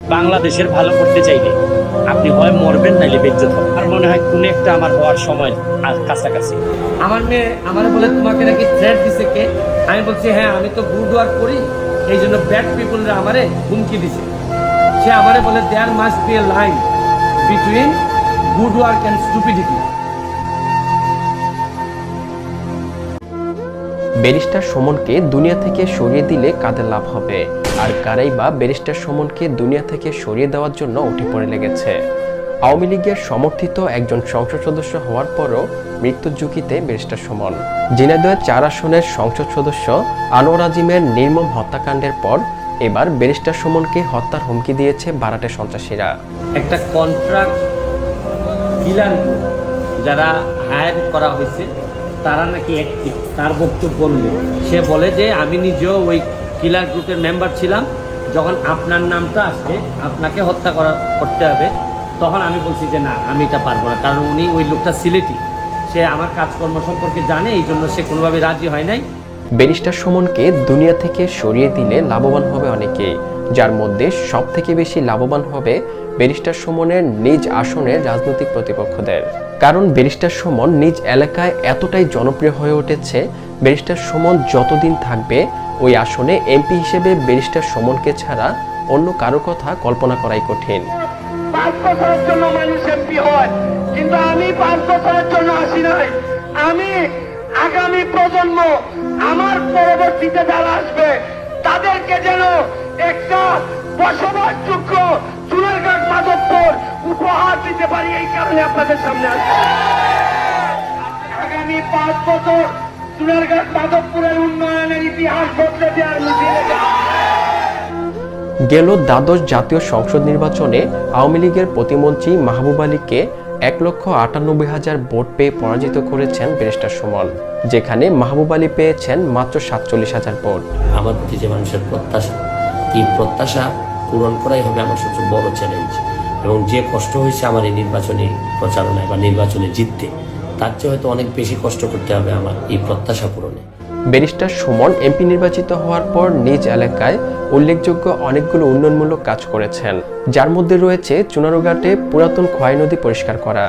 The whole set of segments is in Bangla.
বাংলাদেশের ভালো করতে চাইলে আপনি হয় মরবেন নাইলে বেজ্জত হবেন। আর মনে হয় কোন একটা আমার হওয়ার সময় আর কাছাকাছি। আমার মেয়ে আমার বলে তোমাকে নাকি থ্রেট দিছে কে? আমি বলছি হ্যাঁ, আমি তো গুড ওয়ার্ক করি, এই জন্য ব্যাড পিপলরা আমারে হুমকি দিছে। সে আমারে বলে there must be a line between good work and stupidity. Barrister সুমনকে দুনিয়া থেকে সরিয়ে দিলে কাদের লাভ হবে, আর কারাই বা ব্যারিস্টার সুমনকে দুনিয়া থেকে সরিয়ে দেওয়ার জন্য উঠে পড়ে লেগেছে? আওয়ামী লীগের সমর্থিত একজন সংসদ সদস্য হওয়ার পরও মৃত্যুর ঝুঁকিতে ব্যারিস্টার সুমন। ঝিনাইদহের 4 আসনের সংসদ সদস্য আনোয়ার আজিমের নির্মম হত্যাকাণ্ডের পর এবার ব্যারিস্টার সুমনকে হত্যার হুমকি দিয়েছে বারাটের সন্ত্রাসীরা। একটা কন্ট্রাক্ট কিলার যারা হায়ার করা হয়েছে তারা নাকি অ্যাক্টিভ। তার বক্তব্য অনুযায়ী সে বলে যে আমি নিজেও ওই কিলার গ্রুপের মেম্বার ছিলাম, যখন আপনার নামটা আসবে আপনাকে হত্যা করতে হবে, তখন আমি বলছি যে না, আমি এটা পারবো না, কারণ উনি ওই লোকটা সিলেটি, সে আমার কাজকর্ম সম্পর্কে জানে, এই জন্য সে কোনোভাবে রাজি হয় নাই। ব্যারিস্টার সুমনকে দুনিয়া থেকে সরিয়ে দিলে লাভবান হবে অনেকে, যার মধ্যে সবথেকে বেশি লাভবান হবে ব্যারিস্টার সুমনের নিজ আসনের রাজনৈতিক প্রতিপক্ষদের। কারণ ব্যারিস্টার সুমন নিজ এলাকায় এতটাই জনপ্রিয় হয়ে উঠেছে, ব্যারিস্টার সুমন যতদিন থাকবে ওই আসনে এমপি হিসেবে ব্যারিস্টার সুমনকে ছাড়া অন্য কারো কথা কল্পনা করাই কঠিন। 5 বছরের জন্য মানুষ এমপি হয়, কিন্তু আমি 5 বছরের জন্য আসি নাই। আমি আগামী প্রজন্ম, আমার পরবর্তীতে যারা আসবে, তাদেরকে যেন একটা বসবাসযোগ্য চুনারঘাট মাধবপুর উপহার দিতে পারি, এই কারণে আপনাদের সামনে আসছি। আগামী 5 বছর চুনারঘাট মাধবপুরের উন্নয়নের ইতিহাস বদলে দেওয়ার মিছিলে গেল দ্বাদশ জাতীয় সংসদ নির্বাচনে আওয়ামী লীগের প্রতিমন্ত্রী মাহবুব আলীকে 1,98,000 ভোট পেয়ে পরাজিত করেছেন ব্যারিস্টার সুমন, যেখানে মাহবুব আলী পেয়েছেন মাত্র 47,000 ভোট। আমার প্রতি যে মানুষের প্রত্যাশা, এই প্রত্যাশা পূরণ করাই হবে আমার সবচেয়ে বড় চ্যালেঞ্জ। এবং যে কষ্ট হয়েছে আমার এই নির্বাচনী প্রচারণায় বা নির্বাচনে জিততে, তার চেয়ে হয়তো অনেক বেশি কষ্ট করতে হবে আমার এই প্রত্যাশা পূরণে। ব্যারিস্টার সুমন এমপি নির্বাচিত হওয়ার পর নিজ এলাকায় উল্লেখযোগ্য অনেকগুলো উন্নয়নমূলক কাজ করেছেন, যার মধ্যে রয়েছে চুনারুঘাটে পুরাতন খোয়াই নদী পরিষ্কার করা,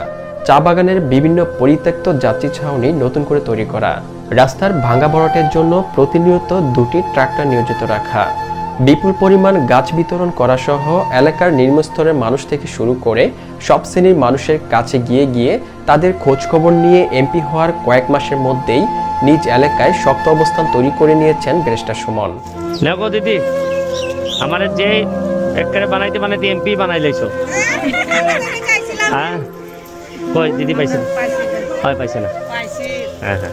চা বাগানের বিভিন্ন পরিত্যক্ত যাত্রী ছাউনি নতুন করে তৈরি করা, রাস্তার ভাঙা ভরাটের জন্য প্রতিনিয়ত 2টি ট্রাক্টর নিয়োজিত রাখা, বিপুল পরিমাণ গাছ বিতরণ করা সহ এলাকার নিম্নস্তরের মানুষ থেকে শুরু করে সব শ্রেণীর মানুষের কাছে গিয়ে গিয়ে তাদের খোঁজখবর নিয়ে এমপি হওয়ার কয়েক মাসের মধ্যেই নিজ এলাকায় শক্ত অবস্থান তৈরি করে নিয়েছেন ব্যারিস্টার সুমন। দেখো দিদি, আমার যে একবারে বানাইতে বানাইতে এমপি বানাই লাইছো। হ্যাঁ কই দিদি পাইছে না? হয় পাইছে না? হ্যাঁ হ্যাঁ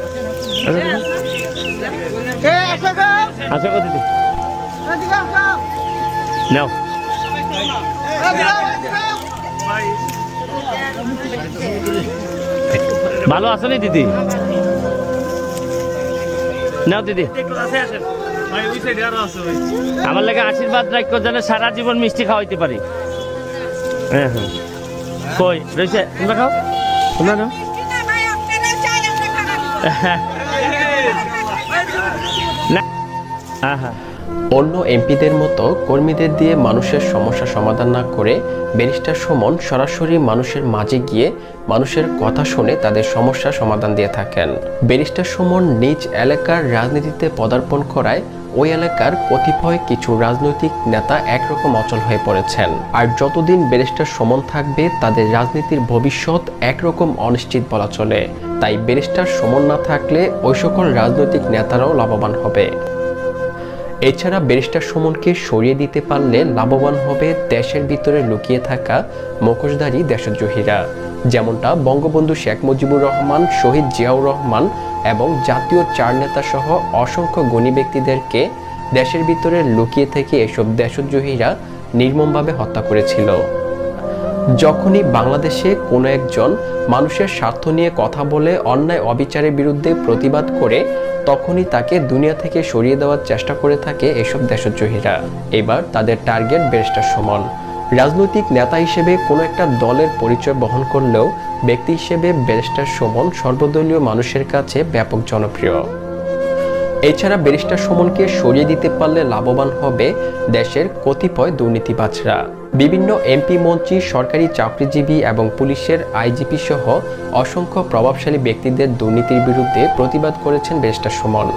আচ্ছা গো দিদি নাও। ভালো আছো নি দিদি? নাও দিদি, আমার লাগে আশীর্বাদ রাখো যেন সারা জীবন মিষ্টি খাওয়াইতে পারি। হ্যাঁ হ্যাঁ কই রয়েছে, তোমরা খাও, তোমরা নাও। হ্যাঁ হ্যাঁ অন্য এমপিদের মতো কর্মীদের দিয়ে মানুষের সমস্যা সমাধান না করে ব্যারিস্টার সুমন সরাসরি মানুষের মাঝে গিয়ে মানুষের কথা শুনে তাদের সমস্যা সমাধান দিয়ে থাকেন। ব্যারিস্টার সুমন নিজ এলাকার রাজনীতিতে পদার্পণ করায় ওই এলাকার কতিপয় কিছু রাজনৈতিক নেতা একরকম অচল হয়ে পড়েছেন, আর যতদিন ব্যারিস্টার সুমন থাকবে তাদের রাজনীতির ভবিষ্যৎ একরকম অনিশ্চিত বলা চলে। তাই ব্যারিস্টার সুমন না থাকলে ওই সকল রাজনৈতিক নেতারাও লাভবান হবে। এছাড়া ব্যারিস্টার সুমনকে সরিয়ে দিতে পারলে লাভবান হবে দেশের ভিতরে লুকিয়ে থাকা মুখোশধারী দেশদ্রোহীরা, যেমনটা বঙ্গবন্ধু শেখ মুজিবুর রহমান, শহীদ জিয়াউর রহমান এবং জাতীয় 4 নেতা সহ অসংখ্য গুণী ব্যক্তিদেরকে দেশের ভিতরে লুকিয়ে থেকে এসব দেশদ্রোহীরা নির্মমভাবে হত্যা করেছিল। যখনই বাংলাদেশে কোনো একজন মানুষের স্বার্থ নিয়ে কথা বলে অন্যায় অবিচারের বিরুদ্ধে প্রতিবাদ করে, তখনই তাকে দুনিয়া থেকে সরিয়ে দেওয়ার চেষ্টা করে থাকে এসব দেশদ্রোহীরা। এবার তাদের টার্গেট ব্যারিস্টার সুমন। রাজনৈতিক নেতা হিসেবে কোনো একটা দলের পরিচয় বহন করলেও ব্যক্তি হিসেবে ব্যারিস্টার সুমন সর্বদলীয় মানুষের কাছে ব্যাপক জনপ্রিয়। এছাড়া ব্যারিস্টার সুমনকে সরিয়ে দিতে পারলে লাভবান হবে দেশের কতিপয় দুর্নীতিবাজরা। বিভিন্ন এমপি, মন্ত্রী, সরকারি চাকরিজীবী এবং পুলিশের আইজিপি সহ অসংখ্য প্রভাবশালী ব্যক্তিদের দুর্নীতির বিরুদ্ধে প্রতিবাদ করেছেন ব্যারিস্টার সুমন।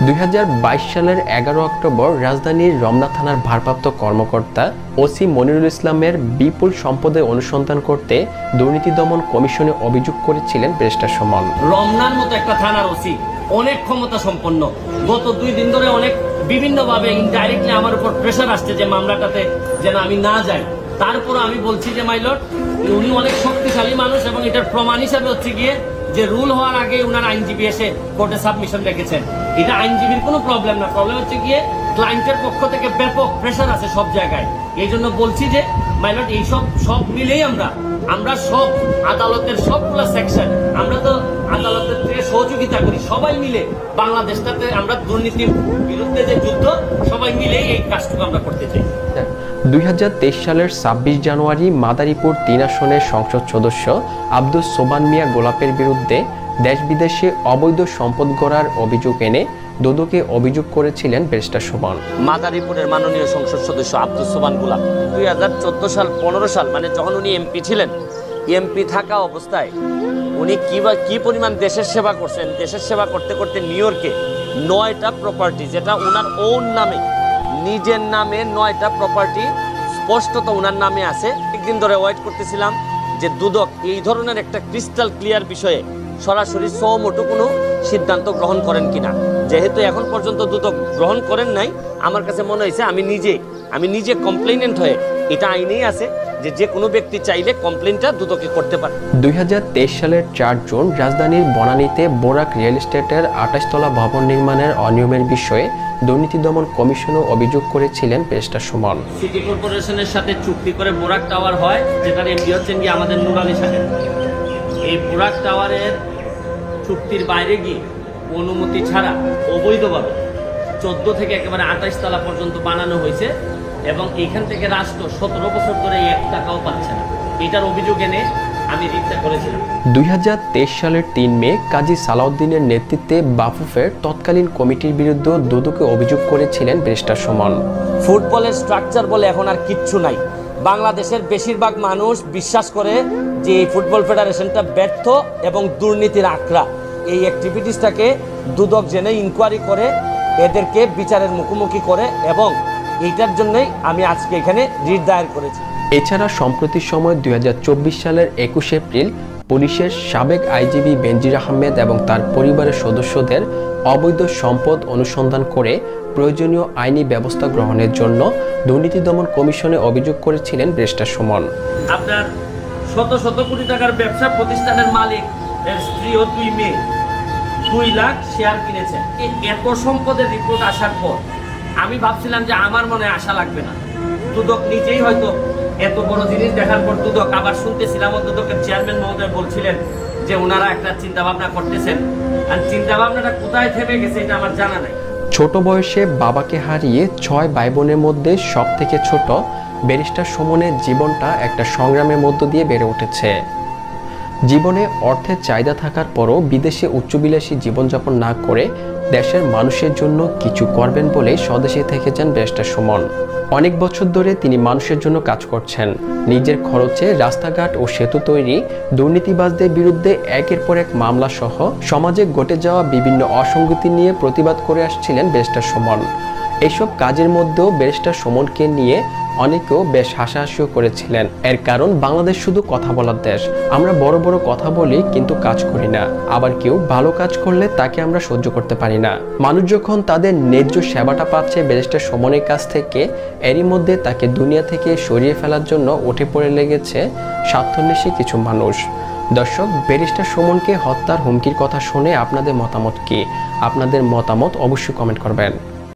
2022 সালের 11 অক্টোবর রাজধানীর রমনা থানার ভারপ্রাপ্ত কর্মকর্তা ওসি মনিরুল ইসলামের বিপুল সম্পদের অনুসন্ধান করতে দুর্নীতি দমন কমিশনে অভিযোগ করেছিলেন ব্যারিস্টার সুমন। রমনার মতো একটা থানার ওসি অনেক ক্ষমতা সম্পন্ন, গত 2 দিন ধরে অনেক বিভিন্নভাবে ইনডাইরেক্টলি আমার উপর প্রেশার আসছে যে মামলাটাতে যেন আমি না যাই। তারপর আমি বলছি যে মাইলট, উনি অনেক শক্তিশালী মানুষ এবং এটার প্রমাণ হিসাবে হচ্ছে গিয়ে যে রুল হওয়ার আগে উনার আইনজীবী এসে কোর্টে সাবমিশন রেখেছেন। এটা আইনজীবীর কোনো প্রবলেম না, প্রবলেম হচ্ছে গিয়ে ক্লায়েন্টের পক্ষ থেকে ব্যাপক প্রেশার আছে সব জায়গায়। এই জন্য বলছি যে মাইলট, এই সব মিলেই আমরা সব আদালতের সবগুলো সেকশন, আমরা তো আদালতের থেকে সহযোগিতা করি, সবাই মিলে বাংলাদেশটাতে আমরা দুর্নীতির বিরুদ্ধে যে যুদ্ধ, সবাই মিলে এই কাজটুকু আমরা করতে চাই। 2023 সালের 26 জানুয়ারি মাদারীপুর 3 আসনের সংসদ সদস্য আব্দুস সোবান মিয়া গোলাপের বিরুদ্ধে দেশ বিদেশে অবৈধ সম্পদ গড়ার অভিযোগ এনে দুদকে অভিযোগ করেছিলেন ব্যারিস্টার সুমন। মাদারীপুরের মাননীয় সংসদ সদস্য আব্দুস সোবান গোলাপ 2014 সাল 15 সাল মানে যখন উনি এমপি ছিলেন, এমপি থাকা অবস্থায় উনি কি পরিমাণ দেশের সেবা করছেন। দেশের সেবা করতে করতে নিউ ইয়র্কে 9টা প্রপার্টি, যেটা ওনার ওন নামে, নিজের নামে 9টা প্রপার্টি স্পষ্টত ওনার নামে আছে। একদিন ধরে ওয়েট করতেছিলাম যে দুদক এই ধরনের একটা ক্রিস্টাল ক্লিয়ার বিষয়ে সরাসরি সৌমোটো কোনো সিদ্ধান্ত গ্রহণ করেন কিনা। যেহেতু এখন পর্যন্ত দুদক গ্রহণ করেন নাই, আমার কাছে মনে হয়েছে আমি নিজে কমপ্লেনেন্ট হয়ে, এটা আইনেই আছে যে কোনো ব্যক্তি চাইলে কমপ্লেনটা দুদকে করতে পারে। 2023 সালের 4 জুন রাজধানীর বনানীতে বোরাক রিয়েল এস্টেটের 28 তলা ভবন নির্মাণের অনিয়মের বিষয়ে দুর্নীতি দমন কমিশনও অভিযোগ করেছিলেন ব্যারিস্টার সুমন। সিটি কর্পোরেশনের সাথে চুক্তি করে বোরাক টাওয়ার হয়, যেটার এমডি হচ্ছেন কি আমাদের নূর আলী সাহেব। এই বোরাক টাওয়ারের চুক্তির বাইরে গিয়ে অনুমতি ছাড়া অবৈধভাবে 14 থেকে একেবারে 28 তলা পর্যন্ত বানানো হয়েছে এবং এইখান থেকে রাষ্ট্র 17 বছর ধরে 1 টাকাও পাচ্ছে না। এটার অভিযোগ এনে আমি রিপোর্ট করেছিলাম। 2023 সালের 3 মে কাজী সালাউদ্দিনের নেতৃত্বে বাফুফের তৎকালীন কমিটির বিরুদ্ধে দুদকে অভিযোগ করেছিলেন ব্যারিস্টার সুমন। ফুটবলের স্ট্রাকচার বলে এখন আর কিচ্ছু নাই। বাংলাদেশের বেশিরভাগ মানুষ বিশ্বাস করে যে এই ফুটবল ফেডারেশনটা ব্যর্থ এবং দুর্নীতির আখড়া। এই অ্যাক্টিভিটিসটাকে দুদক জেনে ইনকোয়ারি করে এদেরকে বিচারের মুখোমুখি করে এবং এইটার জন্যই আমি আজকে এখানে রিট দায়ের করেছি। এছাড়া সম্প্রতি সময় 2024 সালের 21 এপ্রিল পুলিশের সাবেক আইজিবি বেনজির আহমেদ এবং তার পরিবারের সদস্যদের অবৈধ সম্পদ অনুসন্ধান করে প্রয়োজনীয় আইনি ব্যবস্থা গ্রহণের জন্য দুর্নীতি দমন কমিশনে অভিযোগ করেছিলেন ব্যারিস্টার সুমন। আপনার শত শত কোটি টাকার ব্যবসা প্রতিষ্ঠানের মালিক এর স্ত্রী ও 2 মেয়ে 2 লাখ শেয়ার কিনেছেন। এত সম্পদের রিপোর্ট আসার পর আমি ভাবছিলাম যে আমার মনে আশা লাগবে না, দুদক নিজেই হয়তো এত বড় জিনিস দেখার পর দুদক, আবার শুনতেছিলাম দুদকের চেয়ারম্যান মহোদয় বলছিলেন যে ওনারা একটা চিন্তা ভাবনা করতেছেন, আর চিন্তা ভাবনাটা কোথায় থেমে গেছে এটা আমার জানা নাই। ছোট বয়সে বাবাকে হারিয়ে 6 ভাই বোনের মধ্যে সব থেকে ছোট ব্যারিস্টার সুমনের জীবনটা একটা সংগ্রামের মধ্য দিয়ে বেড়ে উঠেছে। জীবনে অর্থের চাহিদা থাকার পরও বিদেশে উচ্চবিলাসী জীবনযাপন না করে দেশের মানুষের জন্য কিছু করবেন বলে স্বদেশে থেকে যান ব্যারিস্টার সুমন। অনেক বছর ধরে তিনি মানুষের জন্য কাজ করছেন। নিজের খরচে রাস্তাঘাট ও সেতু তৈরি, দুর্নীতিবাজদের বিরুদ্ধে একের পর এক মামলা সহ সমাজে ঘটে যাওয়া বিভিন্ন অসঙ্গতি নিয়ে প্রতিবাদ করে আসছিলেন ব্যারিস্টার সুমন। এইসব কাজের মধ্যেও ব্যারিস্টার সুমনকে নিয়ে অনেকেও বেশ হাসাহাসিও করেছিলেন। এর কারণ বাংলাদেশ শুধু কথা বলার দেশ। আমরা বড় বড় কথা বলি কিন্তু কাজ করি না। আবার কেউ ভালো কাজ করলে তাকে আমরা সহ্য করতে পারি না। মানুষ যখন তাদের ন্যায্য সেবাটা পাচ্ছে ব্যারিস্টার সুমনের কাছ থেকে, এরই মধ্যে তাকে দুনিয়া থেকে সরিয়ে ফেলার জন্য উঠে পড়ে লেগেছে স্বার্থান্বেষী কিছু মানুষ। দর্শক, ব্যারিস্টার সুমনকে হত্যার হুমকির কথা শুনে আপনাদের মতামত কি? আপনাদের মতামত অবশ্যই কমেন্ট করবেন।